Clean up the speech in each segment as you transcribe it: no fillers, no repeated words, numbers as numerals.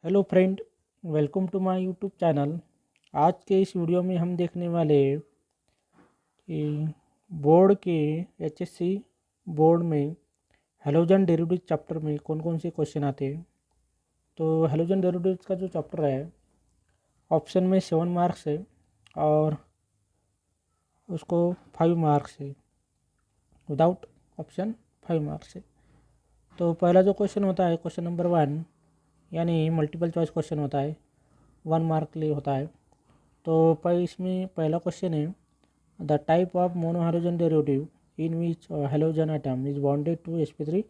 Hello friend, welcome to my YouTube channel. आज के इस वीडियो में हम देखने वाले कि बोर्ड के एचएससी बोर्ड में हेलोजन डेरिवेटिव चैप्टर में कौन कौन से क्वेश्चन आते हैं। तो हेलोजन डेरिवेटिव्स का जो चैप्टर है ऑप्शन में 7 मार्क्स है और उसको 5 मार्क्स है, विदाउट ऑप्शन 5 मार्क्स है। तो पहला जो क्वेश्चन होता है क्वेश्चन नंबर 1 यानी मल्टीपल चॉइस क्वेश्चन होता है, 1 मार्क के लिए होता है। तो इसमें पहला क्वेश्चन है the type of monohydrogen derivative in which halogen atom is bonded to sp3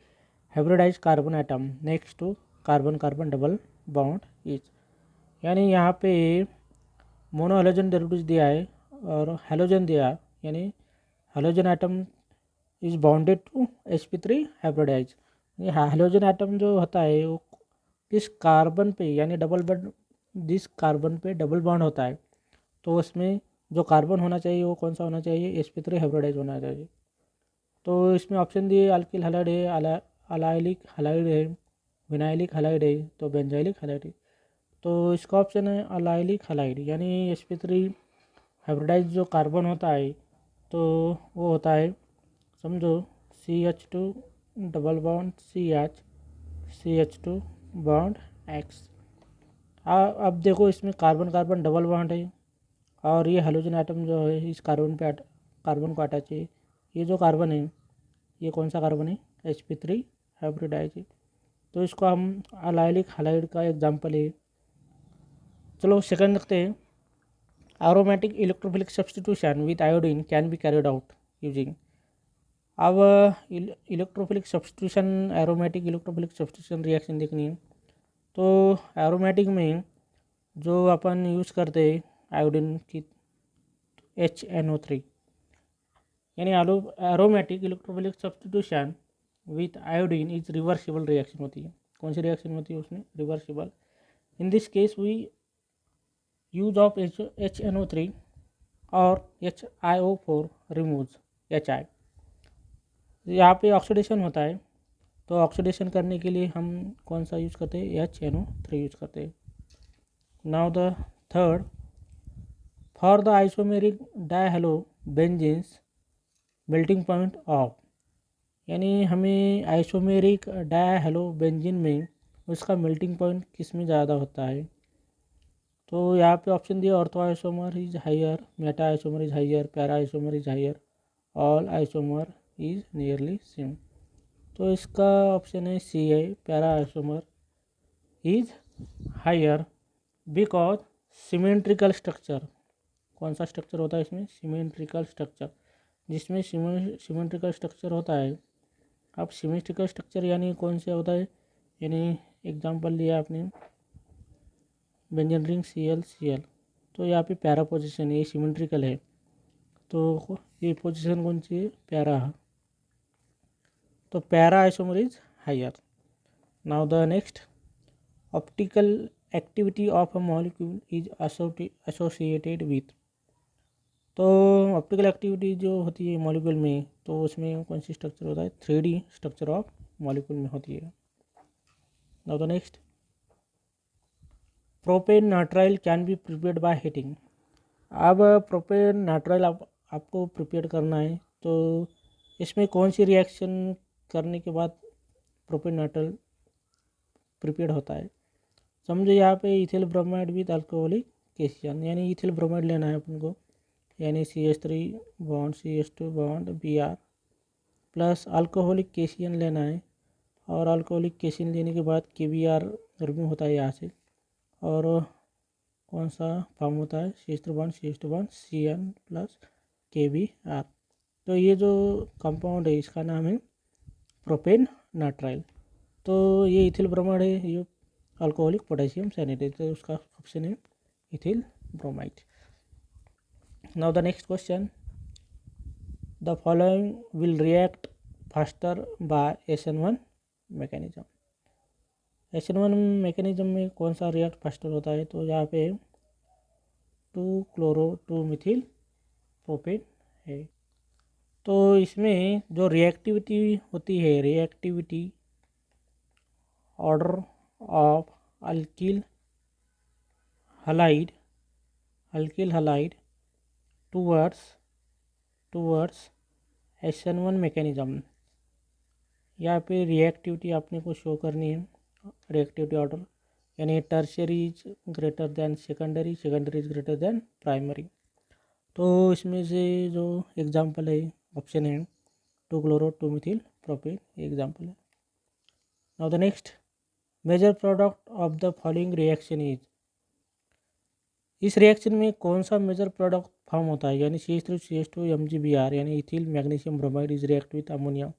hybridise carbon atom next to carbon carbon double bond is. यानी यहाँ पे मोनो हेलोजन डेरिवेटिव दिया है और हेलोजन दिया, यानी halogen atom is bonded to sp3 hybridize. Halogen atom जो होता है वो किस कार्बन पे यानी डबल बॉन्ड, जिस कार्बन पे डबल बॉन्ड होता है तो उसमें जो कार्बन होना चाहिए वो कौन सा होना चाहिए, sp3 हाइब्रिडाइज होना चाहिए। तो इसमें ऑप्शन दिए अल्किल हैलाइड है, अलाइलिक हैलाइड है, विनाइलिक हैलाइड है, तो बेंजाइलिक हैलाइड है। तो इसका ऑप्शन है अलाइलिक हैलाइड, यानी sp3 हाइब्रिडाइज जो कार्बन होता है तो वो होता है, समझो CH2 double bond CH2 bond X। अब देखो इसमें कार्बन कार्बन डबल बॉन्ड है और ये हेलोजन एटम जो है इस कार्बन को अटैच है। ये जो कार्बन है ये कौन सा कार्बन है, sp3 हाइब्रिडाइज है। तो इसको हम अलाइलिक हैलाइड का एग्जांपल है। चलो सेकंड देखते हैं, aromatic electrophilic substitution with iodine can be carried out using. अब electrophilic substitution, aromatic electrophilic substitution reaction देखनी है। तो एरोमेटिक में जो अपन यूज़ करते हैं आयोडीन की HNO3, यानी aromatic electrophilic substitution with iodine is reversible reaction होती है। कौन सी रिएक्शन होती है उसमें, reversible. In this case we use of HNO3 और HiO4 रिमूव्स HI। यहाँ पे ऑक्सीडेशन होता है तो ऑक्सीडेशन करने के लिए हम कौन सा यूज करते हैं, HNO3 यूज करते हैं। Now the third, for the isomeric dihalo benzenes melting point of, यानी हमें आइसोमेरिक डायहेलोबेंजीन में उसका मेल्टिंग पॉइंट किस में ज़्यादा होता है। तो यहाँ पे ऑप्शन दिया ortho isomer is higher, Meta isomer is higher, para isomer is higher, all isomer is nearly same. तो इसका ऑप्शन है सी है, para isomer is higher because symmetrical structure. कौन सा स्ट्रक्चर होता है इसमें, सिमेट्रिकल स्ट्रक्चर। जिसमें सिमेट्रिकल स्ट्रक्चर होता है, अब सिमेट्रिकल स्ट्रक्चर यानी कौन से होता है, यानी एग्जांपल लिया आपने बेंजीन रिंग ClCl। तो यहाँ पे पैरा पोजीशन है, ये सिमेट्रिकल है तो ये पोजीशन कौन सी है, पैरा है। तो para isomer is higher. Now the next, optical activity of a molecule is associated with. तो ऑप्टिकल एक्टिविटी जो होती है मॉलिक्यूल में तो उसमें कौन सी स्ट्रक्चर होता है, 3D स्ट्रक्चर ऑफ मॉलिक्यूल में होती है। Now the next, propane nitrile can be prepared by heating. अब प्रोपेन नाइट्राइल आपको प्रिपेयर करना है तो इसमें कौन सी रिएक्शन करने के बाद प्रोपेन नाइट्राइल प्रिपेयर होता है। समझो यहाँ पे ethyl bromide with alcoholic cation, यानी इथिल ब्रोमाइड लेना है अपन को, यानी CH3 bond CH2 bond Br plus alcoholic cation लेना है और अल्कोहलिक केशियन लेने के बाद KBr रिमूव होता है यहाँ से और कौन सा फॉर्म होता है, CH3 bond Cn plus KBr। तो ये जो कंपाउंड है इसका नाम है प्रोपेन नाइट्राइल। तो ये इथिल ब्रोमाइड है, ये अल्कोहलिक पोटेशियम साइनाइड, तो उसका ऑप्शन है ethyl bromide. Now the next question, the following will react faster by SN1 mechanism. SN1 mechanism में कौन सा रिएक्ट फास्टर होता है, तो यहाँ पे 2-chloro-2-methyl प्रोपेन है। तो इसमें जो रिएक्टिविटी होती है, reactivity order of alkyl halide towards SN1 mechanism. यहाँ पे रिएक्टिविटी अपने को शो करनी है, रिएक्टिविटी ऑर्डर, यानी tertiary is greater than secondary, secondary is greater than primary. तो इसमें से जो एग्जांपल है ऑप्शन है 2-क्लोरो 2-मिथिल प्रोपेन, एग्जांपल है। Now the next, major product of the following reaction is, इस रिएक्शन में कौन सा मेजर प्रोडक्ट फॉर्म होता है, यानी CH3CH2 MgBr, यानी ethyl magnesium bromide is react with ammonia.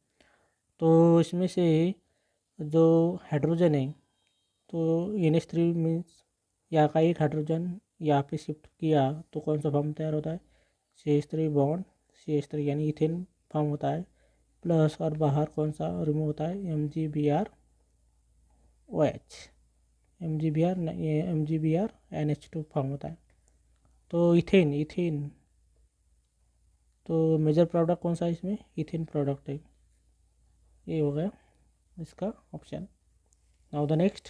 तो इसमें से जो हाइड्रोजन है, तो NH3 मीन्स यहाँ का एक हाइड्रोजन यहाँ पे शिफ्ट किया तो कौन सा फॉर्म तैयार होता है, CH3 बॉन्ड CH3, यानी इथेन फॉर्म होता है, प्लस और बाहर कौन सा रिमूव होता है, MgBr OH, MgBr NH2 form होता है। तो इथेन तो मेजर प्रोडक्ट कौन सा है इसमें, इथेन प्रोडक्ट है, ये हो गया इसका ऑप्शन। नाउ द नेक्स्ट,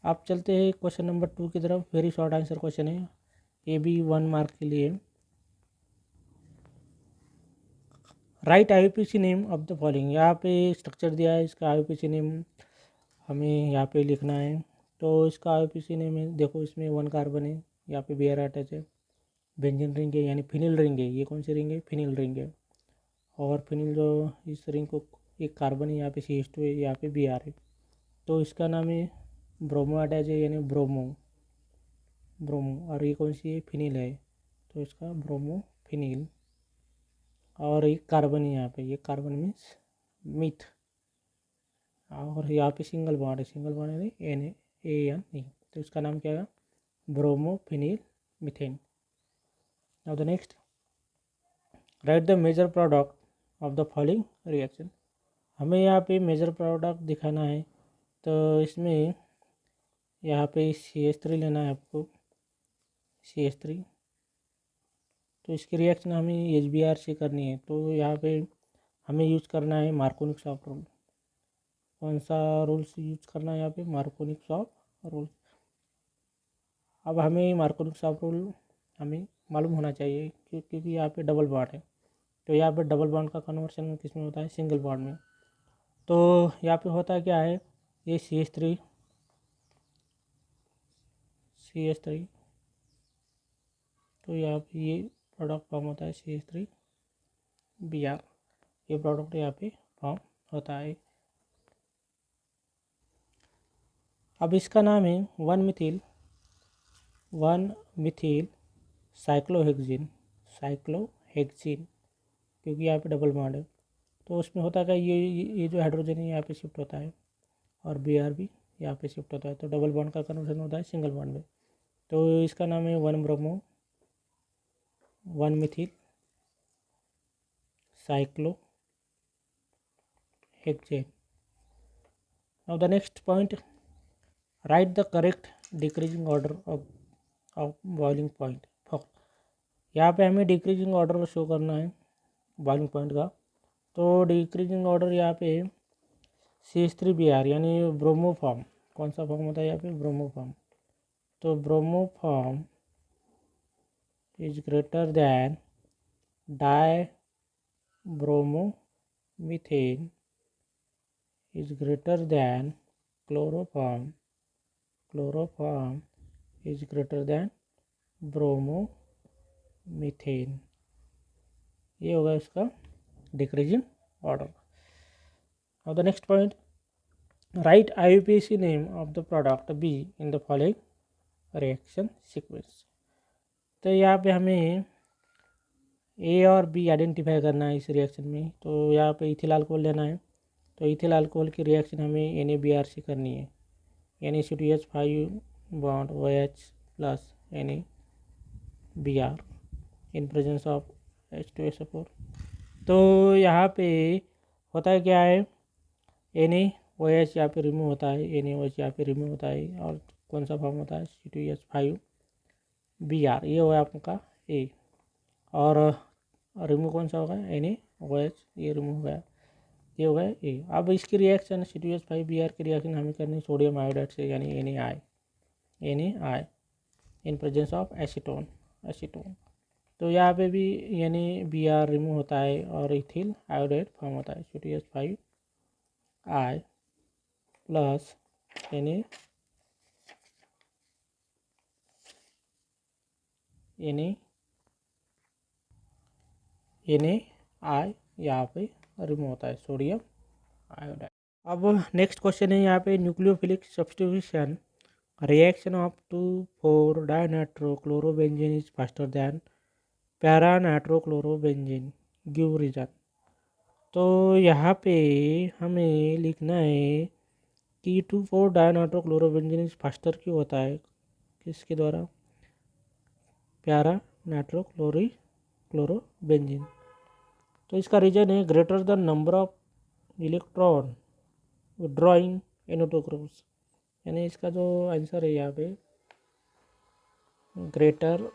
आप चलते हैं क्वेश्चन नंबर 2 की तरफ। वेरी शॉर्ट आंसर क्वेश्चन है, ये भी 1 मार्क के लिए। Right IUPAC name of the following, यहाँ पे स्ट्रक्चर दिया है, इसका IUPAC नेम हमें यहाँ पे लिखना है। तो इसका IUPAC नेम है, देखो इसमें 1 कार्बन है, यहाँ पे Br अटैच है, बेंजीन रिंग है यानी फिनिल रिंग है, ये कौन सी रिंग है, फिनिल रिंग है। और फिनिल जो इस रिंग को एक कार्बन है, यहाँ पे CH2 है, यहाँ पे Br है, तो इसका नाम है ब्रोमो अटैच है, यानी ब्रोमो। और ये कौन सी है, फिनिल है, तो इसका ब्रोमो फिनिल। और एक कार्बन है यहाँ पे, ये कार्बन मीन्स मिथ, और यहाँ पे सिंगल बॉन्ड है, सिंगल बॉन्ड यानी NaN, तो इसका नाम क्या है, bromo phenyl methane. Now the next, write the major product of the following reaction, हमें यहाँ पे मेजर प्रोडक्ट दिखाना है। तो इसमें यहाँ पे CH3 लेना है आपको, CH3, तो इसकी रिएक्शन हमें HBr से करनी है। तो यहाँ पे हमें यूज करना है मार्कोनिक-शॉप रूल। कौन सा रूल्स यूज करना है यहाँ पे, मार्कोनिक-शॉप रूल। अब हमें मार्कोनिक-शॉप रूल हमें मालूम होना चाहिए, क्योंकि यहाँ पे डबल बॉन्ड है, तो यहाँ पे डबल बॉन्ड का कन्वर्शन किस में होता है, सिंगल बॉन्ड में। तो यहाँ पे होता है क्या है, ये CH3 तो यहाँ पे ये प्रोडक्ट फॉर्म होता है CH3Br, ये प्रोडक्ट यहाँ पे फॉर्म होता है। अब इसका नाम है 1-मिथिल साइक्लोहेक्सिन, क्योंकि यहाँ पे डबल बॉन्ड है। तो उसमें होता है ये जो हाइड्रोजन है यहाँ पे शिफ्ट होता है, और Br भी यहाँ पे शिफ्ट होता है, तो डबल बॉन्ड का कन्वर्जन होता है सिंगल बॉन्ड में। तो इसका नाम है one bromo one methyl cyclohexane. Now the next point, write the correct decreasing order of boiling point. यहाँ पे हमें डिक्रीजिंग ऑर्डर शो करना है बॉइलिंग पॉइंट का। तो डिक्रीजिंग ऑर्डर यहाँ पे CH3Br, यानी ब्रोमो फॉर्म, कौन सा फॉर्म होता है यहाँ पे, ब्रोमो फॉर्म। तो bromo form is greater then die bromo methane is greater then chloroform is greater then bromo methane, ये होगा इसका decreasing order. Now the next point, write IUPAC name of the product B in the following reaction sequence। तो यहाँ पे हमें A और B identify करना है इस रिएक्शन में। तो यहाँ पे इथिल अल्कोहल लेना है, तो इथिल अल्कोहल की रिएक्शन हमें NaBr से करनी है, NaCO2H5 bond OH plus NaBr in presence of H2SO4। तो यहाँ पे होता है क्या है, NaOH यहाँ पे रिमूव होता है, NaOH यहाँ पे रिमूव होता है, और कौन सा फॉर्म होता है, C2H5Br, ये होगा आपका A, और रिमूव कौन सा होगा, NaOH, ये रिमूव हो गया। ये होगा ए। अब इसकी रिएक्शन C2H5Br की रिएक्शन हमें करनी सोडियम आयोडाइड से, यानी NaI in presence of acetone. तो यहाँ पे भी यानी Br रिमूव होता है और इथिल आयोडाइड फॉर्म होता है, C2H5I प्लस NaI यहाँ पे रिमूव होता है, सोडियम आयोडाइड। अब नेक्स्ट क्वेश्चन है यहाँ पे nucleophilic substitution reaction of 2,4 dinitrochlorobenzene is faster than para nitrochlorobenzene, give reason. तो यहाँ पे हमें लिखना है कि 2,4 डाइनाइट्रोक्लोरोबेंजीन इज फास्टर क्यों होता है, किसके द्वारा, पैरा नाइट्रोक्लोरोबेंजीन। तो इसका रीजन है greater the number of electron drawing NO2 groups, यानी इसका जो आंसर है यहाँ पे greater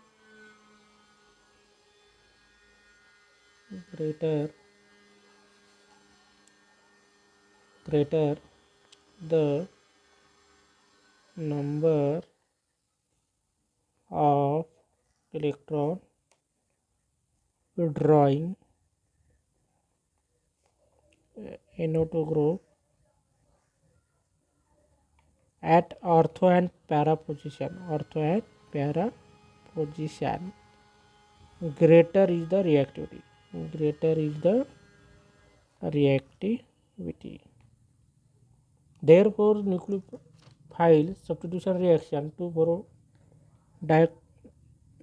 the number of electron drawing NO2 group at ortho and para position, greater is the reactivity. Therefore nucleophile substitution reaction 2,4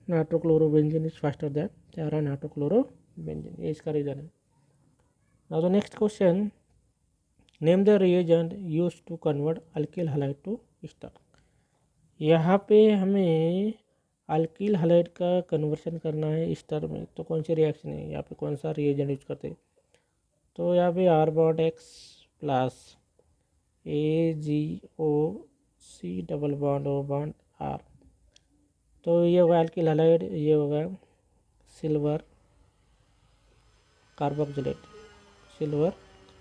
nitrochlorobenzene is faster than para nitrochlorobenzene, ये इसका reason है। Now the next question, name the reagent used to convert alkyl halide to ester। यहाँ पे हमें alkyl halide का conversion करना है Easter में, तो कौन सी रिएक्शन है यहाँ पे, कौन सा रिएजेंट यूज करते हैं। तो यहाँ पे R₁X plus AgOC double bond O bond R, तो ये होगा अल्किल हैलाइड, ये होगा सिल्वर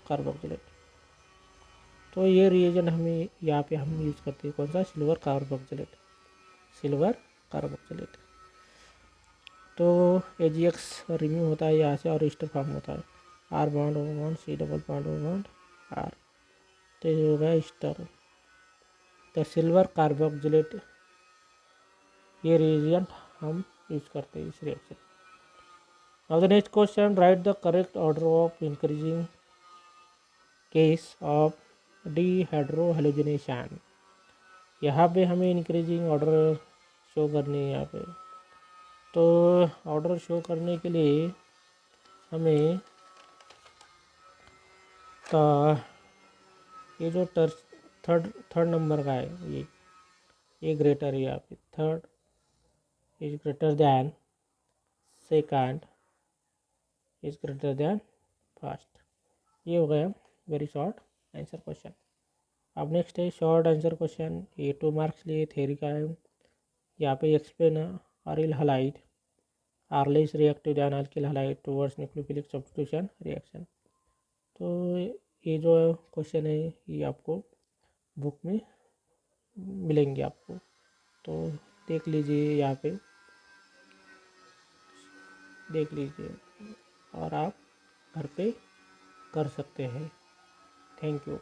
कार्बोक्सिलेट। तो ये रिएजेंट हमें यहाँ पे हम यूज करते हैं, कौन सा, सिल्वर कार्बोक्सिलेट। तो AgX रिमूव होता है यहाँ से और ईस्टर फॉर्म होता है, R bond O bond C double bond O bond R, तो ये होगा ईस्टर। तो सिल्वर कार्बोक्सिलेट ये रिएजेंट हम यूज करते हैं इस रिएक्शन। Now the next question, write the correct order of increasing case of dehydrohalogenation. यहाँ पे हमें इंक्रीजिंग ऑर्डर शो करनी है यहाँ पे। तो ऑर्डर शो करने के लिए हमें तो ये जो थर्ड नंबर का है, ये ग्रेटर है यहाँ पे, third is greater than second is greater than first. ये हो गया वेरी शॉर्ट आंसर क्वेश्चन। अब नेक्स्ट है शॉर्ट आंसर क्वेश्चन, ये 2 मार्क्स लिए थ्योरी का है। यहाँ पे explain aryl halide are less reactive than alkyl halide towards nucleophilic substitution reaction. तो ये जो क्वेश्चन है ये आपको बुक में मिलेंगे आपको, तो देख लीजिए, यहाँ पे देख लीजिए और आप घर पे कर सकते हैं। Thank you.